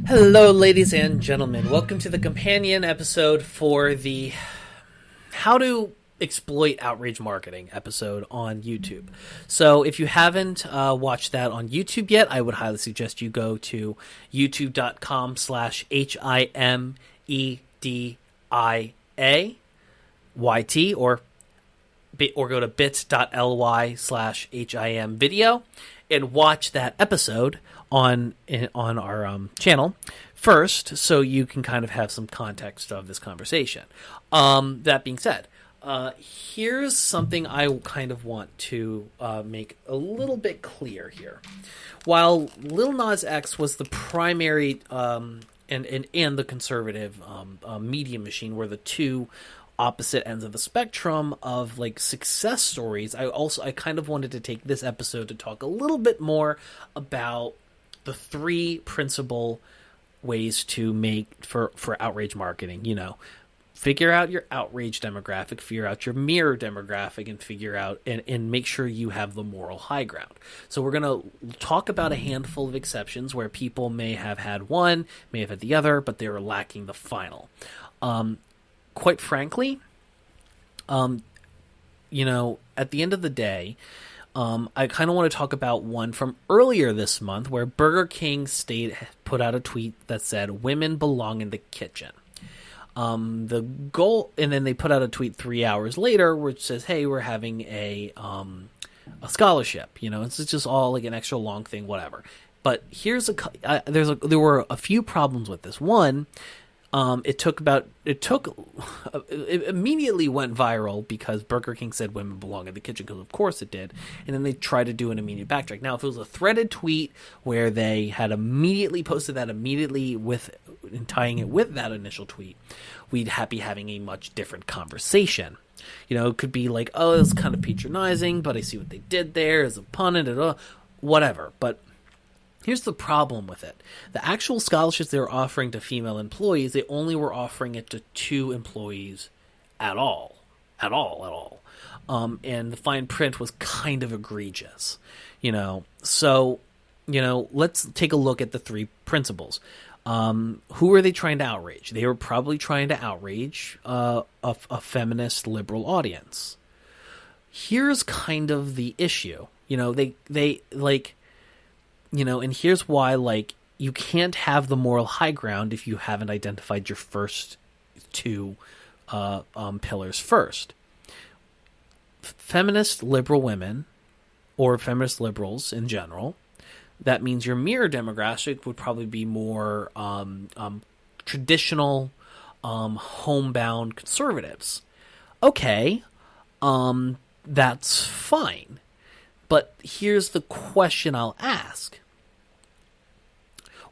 Hello, ladies and gentlemen. Welcome to the companion episode for the How to Exploit Outrage Marketing episode on YouTube. So if you haven't watched that on YouTube yet, I would highly suggest you go to youtube.com/HIMediayt or go to bit.ly/HIMvideo and watch that episode on our channel first, so you can kind of have some context of this conversation. That being said, here's something I kind of want to make a little bit clear here. While Lil Nas X was the primary and the conservative media machine, were the two opposite ends of the spectrum of like success stories, I kind of wanted to take this episode to talk a little bit more about the three principal ways to make for outrage marketing. You know, figure out your outrage demographic, figure out your mirror demographic, and figure out and make sure you have the moral high ground. So we're going to talk about a handful of exceptions where people may have had one, may have had the other, but they were lacking the final. Quite frankly, you know, at the end of the day, I kind of want to talk about one from earlier this month where Burger King put out a tweet that said, "Women belong in the kitchen." The goal, and then they put out a tweet 3 hours later which says, "Hey, we're having a scholarship." You know, it's just all like an extra long thing, whatever. But here's there were a few problems with this. One, it immediately went viral because Burger King said women belong in the kitchen, because of course it did, and then they tried to do an immediate backtrack. Now, if it was a threaded tweet where they had immediately posted that and tying it with that initial tweet, we'd be having a much different conversation. You know, it could be like, "Oh, it's kind of patronizing, but I see what they did there as a pun and whatever." But here's the problem with it. The actual scholarships they were offering to female employees, they only were offering it to 2 employees at all. And the fine print was kind of egregious, you know. So, you know, let's take a look at the 3 principles. Who were they trying to outrage? They were probably trying to outrage a feminist liberal audience. Here's kind of the issue. You know, they like... You know, and here's why, like, you can't have the moral high ground if you haven't identified your first 2 pillars first. Feminist liberal women, or feminist liberals in general, that means your mirror demographic would probably be more traditional, homebound conservatives. Okay, that's fine. But here's the question I'll ask.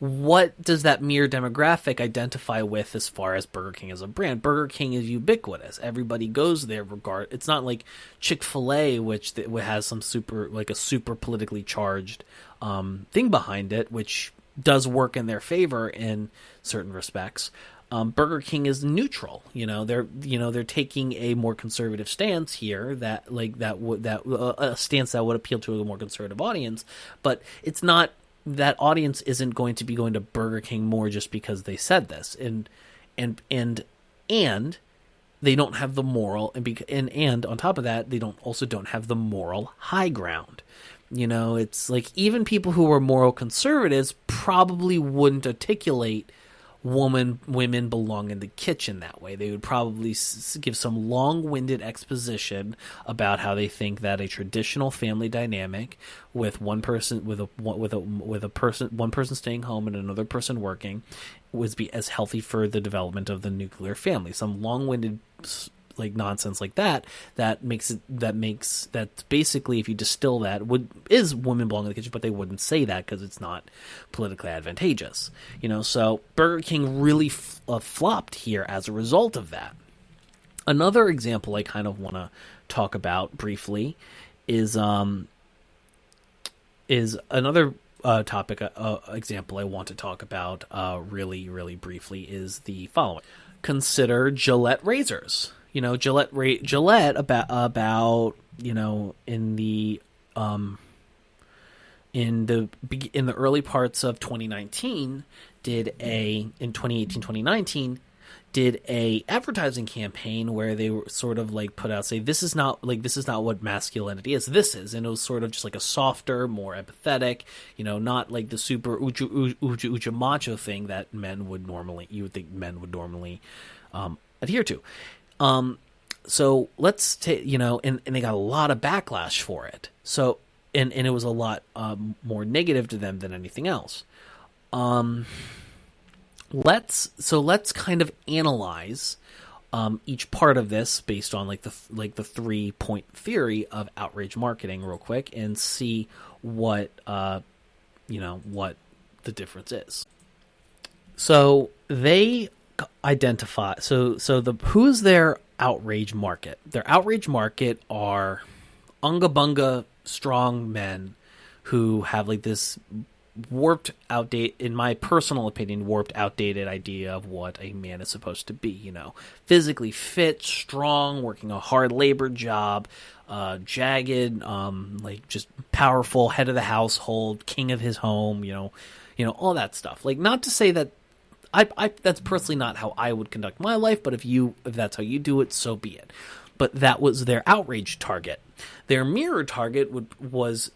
What does that mirror demographic identify with as far as Burger King as a brand? Burger King is ubiquitous. Everybody goes there it's not like Chick-fil-A, which has some super politically charged thing behind it, which does work in their favor in certain respects. Burger King is neutral. They're taking a more conservative stance here, a stance that would appeal to a more conservative audience, but it's not, that audience isn't going to be going to Burger King more just because they said this, and they don't have the moral, and on top of that, they don't have the moral high ground. You know, it's like even people who were moral conservatives probably wouldn't articulate women belong in the kitchen that way. They would probably give some long-winded exposition about how they think that a traditional family dynamic with one person staying home and another person working would be as healthy for the development of the nuclear family. Some long-winded like nonsense like that basically, if you distill that, is women belong in the kitchen, but they wouldn't say that because it's not politically advantageous, you know. So Burger King really flopped here as a result of that. Another example I kind of want to talk about briefly is another topic example I want to talk about really, really briefly is the following. Consider Gillette razors. You know, Gillette about you know, in the in the early parts of 2019 in 2018-2019 did a advertising campaign where they were sort of like put out, say, this is not what masculinity is, this is, and it was sort of just like a softer, more empathetic, not like the super uja macho thing that you would think men would normally adhere to. So let's take, and they got a lot of backlash for it. So, and it was a lot more negative to them than anything else. Let's kind of analyze each part of this based on like the 3-point theory of outrage marketing real quick and see what what the difference is. So they identify who's their outrage market? Their outrage market are unga bunga strong men who have like this warped, in my personal opinion, outdated idea of what a man is supposed to be. Physically fit, strong, working a hard labor job, jagged, like just powerful, head of the household, king of his home. All that stuff. Like, not to say that I that's personally not how I would conduct my life, but if that's how you do it, so be it. But that was their outrage target. Their mirror target was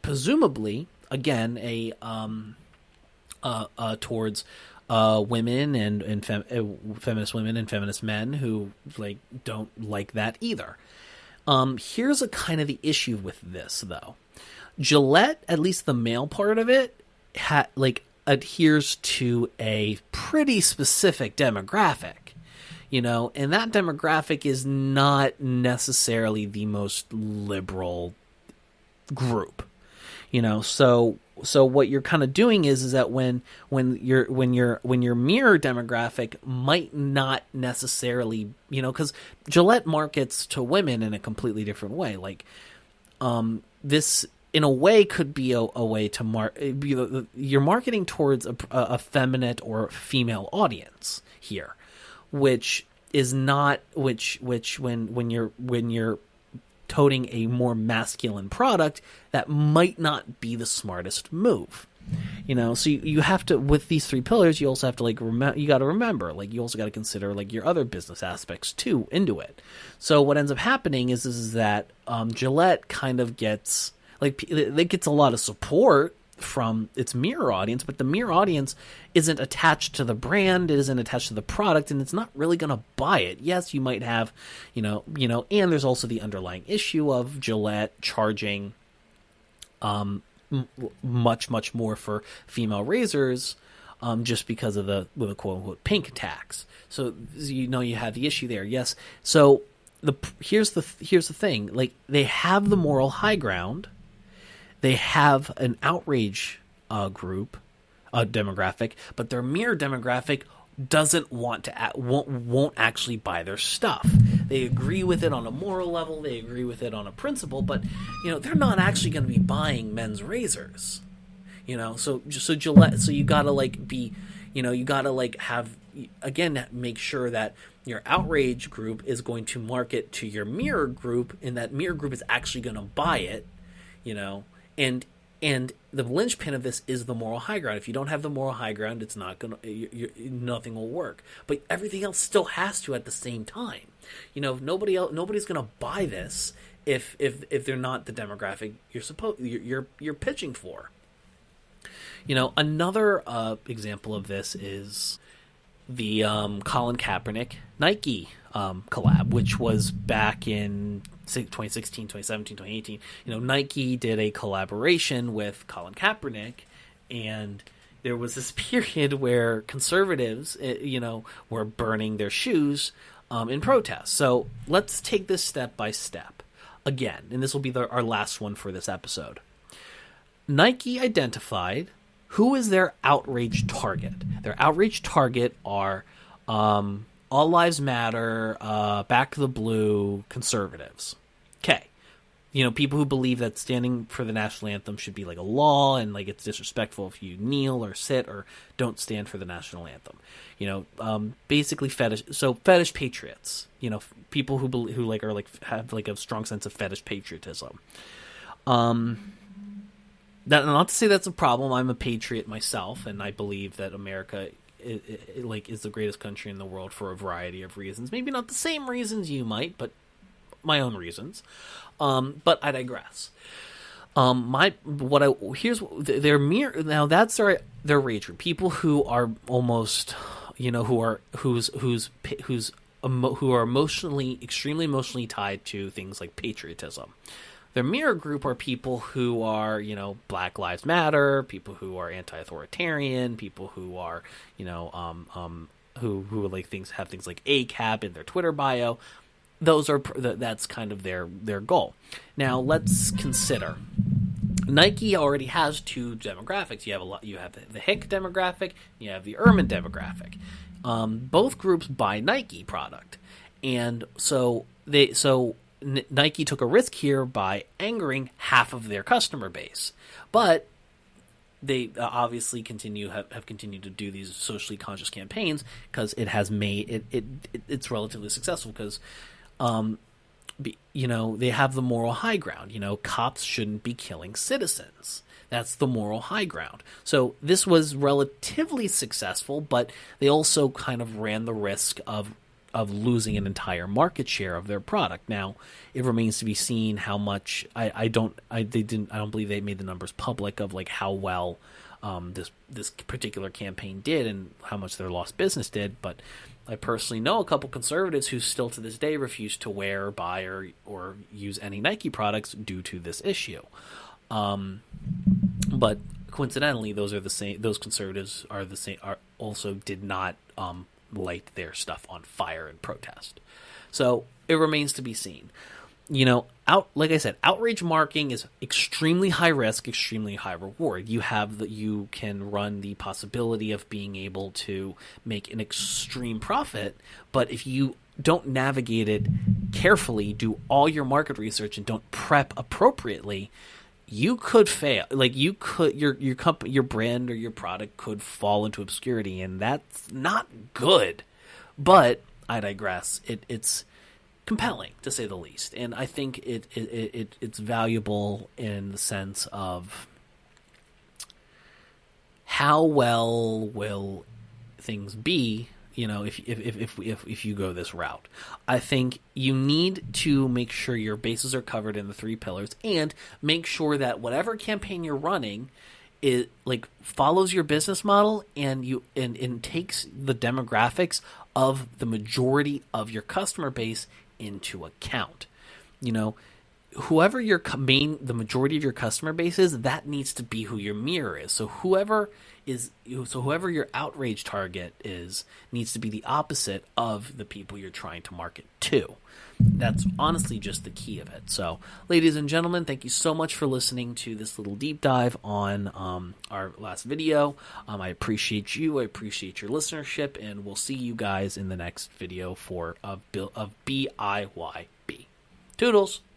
presumably, again, towards women and feminist women and feminist men who like don't like that either. Here's a kind of the issue with this, though. Gillette, at least the male part of it, adheres to a pretty specific demographic. And that demographic is not necessarily the most liberal group. So what you're kind of doing is that when your mirror demographic might not necessarily, because Gillette markets to women in a completely different way. Like, this in a way could be a way to you're marketing towards a feminine or female audience here, which is not when you're toting a more masculine product, that might not be the smartest move. So you have to, with these 3 pillars, you also have to you got to remember, you also got to consider your other business aspects too into it. So what ends up happening is that Gillette kind of gets it gets a lot of support from its mirror audience, but the mirror audience isn't attached to the brand, it isn't attached to the product, and it's not really going to buy it. Yes, you might have, and there's also the underlying issue of Gillette charging much more for female razors, just because of the quote unquote pink tax. So you have the issue there. Yes. So here's the thing. They have the moral high ground. They have an outrage group, demographic, but their mirror demographic doesn't won't actually buy their stuff. They agree with it on a moral level, they agree with it on a principle, but they're not actually going to be buying men's razors. So Gillette, so you gotta have, again, make sure that your outrage group is going to market to your mirror group, and that mirror group is actually going to buy it. And the linchpin of this is the moral high ground. If you don't have the moral high ground, it's not gonna, nothing will work. But everything else still has to at the same time. Nobody's gonna buy this if they're not the demographic you're pitching for. Another example of this is the Colin Kaepernick Nike collab, which was back in 2016, 2017, 2018. Nike did a collaboration with Colin Kaepernick, and there was this period where conservatives, were burning their shoes in protest. So let's take this step by step again, and this will be our last one for this episode. Nike identified who is their outrage target. Their outrage target are All Lives Matter, Back the Blue conservatives. Okay. People who believe that standing for the national anthem should be like a law, and it's disrespectful if you kneel or sit or don't stand for the national anthem. Basically fetish patriots. People who have a strong sense of fetish patriotism. not to say that's a problem. I'm a patriot myself, and I believe that America is the greatest country in the world for a variety of reasons. Maybe not the same reasons you might, but my own reasons. But I digress. Here's their mere now that's their rage group. People who are almost, who are extremely emotionally tied to things like patriotism. Their mirror group are people who are, Black Lives Matter, people who are anti-authoritarian, people who are, who like have things like ACAB in their Twitter bio. That's kind of their goal. Now let's consider Nike already has two demographics. You have the hick demographic, you have the Ermine demographic. Both groups buy Nike product, and so Nike took a risk here by angering half of their customer base, but they obviously have continued to do these socially conscious campaigns because it has made it's relatively successful because they have the moral high ground. Cops shouldn't be killing citizens. That's the moral high ground. So this was relatively successful, but they also kind of ran the risk of losing an entire market share of their product. Now, it remains to be seen how much. I don't believe they made the numbers public of like how well this particular campaign did and how much their lost business did. But I personally know a couple conservatives who still to this day refuse to wear, buy, or use any Nike products due to this issue. But coincidentally, those conservatives also did not light their stuff on fire in protest. So it remains to be seen. Like I said, outrage marketing is extremely high risk, extremely high reward. You can run the possibility of being able to make an extreme profit, but if you don't navigate it carefully, do all your market research, and don't prep appropriately, you could fail. Like your company, your brand, or your product could fall into obscurity, and that's not good. But I digress. It's compelling, to say the least, and I think it's valuable in the sense of how well will things be, if you go this route. I think you need to make sure your bases are covered in the three pillars, and make sure that whatever campaign you're running it follows your business model and takes the demographics of the majority of your customer base into account. Whoever the majority of your customer base is, that needs to be who your mirror is. So whoever your outrage target is needs to be the opposite of the people you're trying to market to. That's honestly just the key of it. So, ladies and gentlemen, thank you so much for listening to this little deep dive on our last video. I appreciate you. I appreciate your listenership, and we'll see you guys in the next video of BIYB. Toodles!